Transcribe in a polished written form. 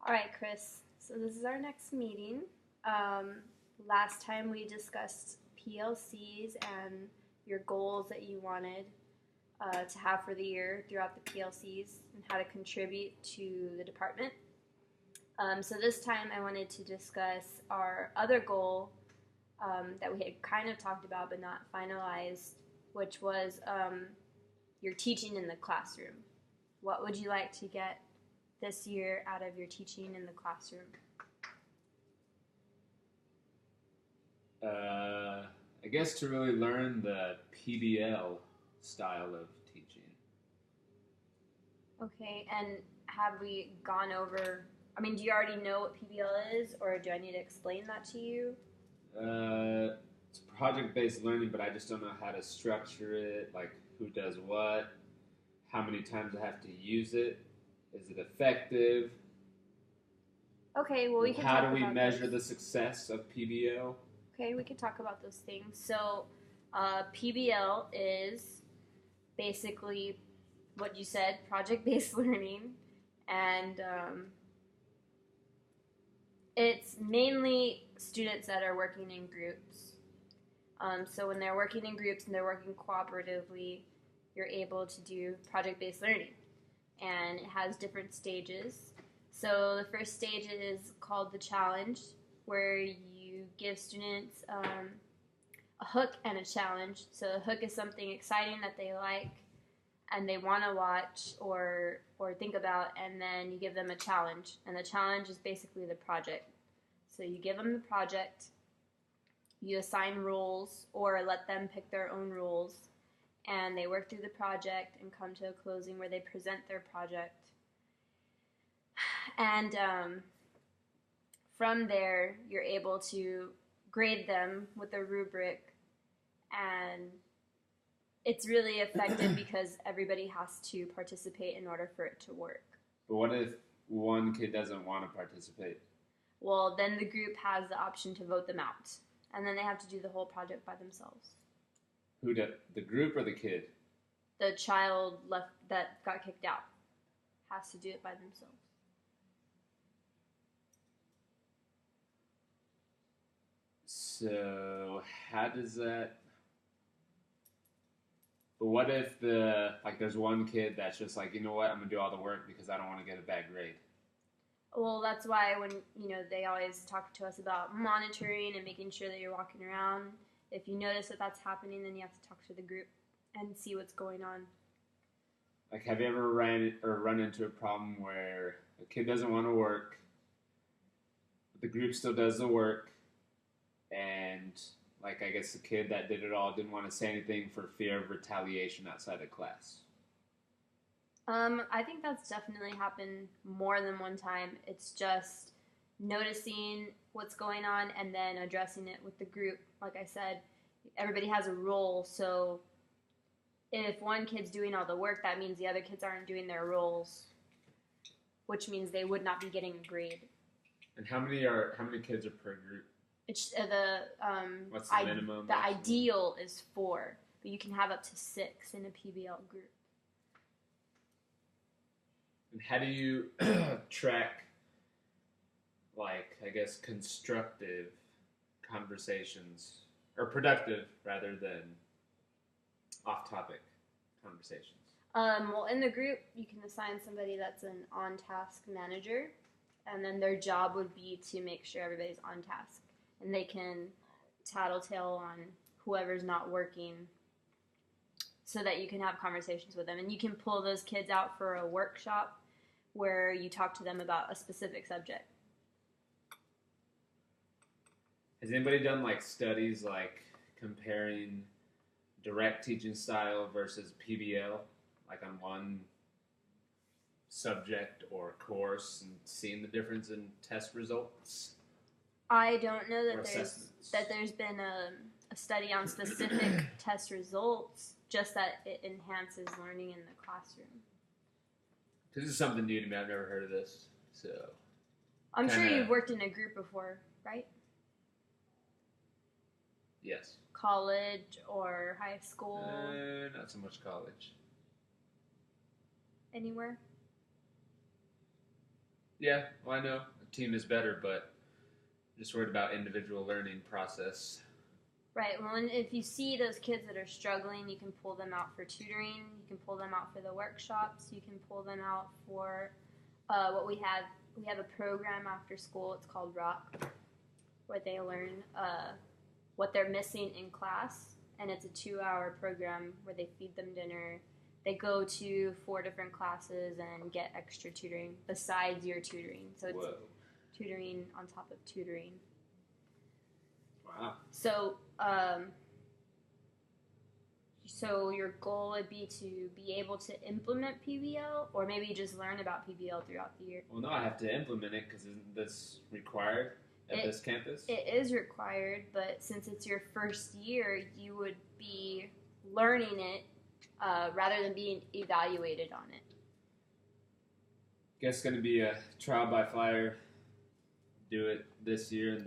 All right, Chris. So this is our next meeting. Um, Last time we discussed PLCs and your goals that you wanted to have for the year throughout the PLCs and how to contribute to the department. So this time I wanted to discuss our other goal that we had kind of talked about but not finalized, which was your teaching in the classroom. What would you like to get this year out of your teaching in the classroom? I guess to really learn the PBL style of teaching. Okay, and have we gone over? I mean, do you already know what PBL is, or do I need to explain that to you? It's project-based learning, but I just don't know how to structure it, like who does what, how many times I have to use it, is it effective, Okay, well, we can how talk do we about measure those. the success of PBL? Okay, we can talk about those things. So, PBL is basically what you said, project-based learning, and it's mainly students that are working in groups. So when they're working in groups and they're working cooperatively, you're able to do project-based learning. And it has different stages. So the first stage is called the challenge, where you give students a hook and a challenge. So the hook is something exciting that they like and they want to watch or think about, and then you give them a challenge. And the challenge is basically the project. So you give them the project, you assign rules or let them pick their own rules, and they work through the project and come to a closing where they present their project. And from there, you're able to grade them with a rubric, and it's really effective because everybody has to participate in order for it to work. But what if one kid doesn't want to participate? Well, then the group has the option to vote them out, and then they have to do the whole project by themselves. Who did the group or the kid? The child left that got kicked out has to do it by themselves. So how does that? But what if there's one kid that's just like, you know what, I'm gonna do all the work because I don't want to get a bad grade. Well, that's why when they always talk to us about monitoring and making sure that you're walking around. If you notice that that's happening, then you have to talk to the group and see what's going on. Like, have you ever run into a problem where a kid doesn't want to work, but the group still does the work, and like I guess the kid that did it all didn't want to say anything for fear of retaliation outside of class? I think that's definitely happened more than one time. It's just noticing what's going on and then addressing it with the group. Like I said, everybody has a role, so if one kid's doing all the work, that means the other kids aren't doing their roles, which means they would not be getting a grade. And how many kids are per group? It's What's the minimum? The ideal is 4, but you can have up to 6 in a PBL group. And how do you track, like, I guess, constructive conversations, or productive rather than off-topic conversations? Well, in the group, you can assign somebody that's an on-task manager, and then their job would be to make sure everybody's on task. And they can tattletale on whoever's not working so that you can have conversations with them. And you can pull those kids out for a workshop where you talk to them about a specific subject. Has anybody done, like, studies, like, comparing direct teaching style versus PBL, like on one subject or course, and seeing the difference in test results? I don't know Or that there's been a study on specific test results, just that it enhances learning in the classroom. This is something new to me. I've never heard of this. So I'm sure you've worked in a group before, right? Yes. College or high school? Not so much college. Anywhere? Yeah, well, I know a team is better, but just worried about individual learning process. Right. Well, and if you see those kids that are struggling, you can pull them out for tutoring. You can pull them out for the workshops. You can pull them out for what we have. We have a program after school. It's called Rock, where they learn what they're missing in class, and it's a 2-hour program where they feed them dinner. They go to 4 different classes and get extra tutoring besides your tutoring. So it's Whoa. tutoring on top of tutoring. Wow. So, so your goal would be to be able to implement PBL, or maybe just learn about PBL throughout the year. Well, no, I have to implement it because isn't this required at this campus? It is required, but since it's your first year, you would be learning it rather than being evaluated on it. Guess it's going to be a trial by fire. Do it this year and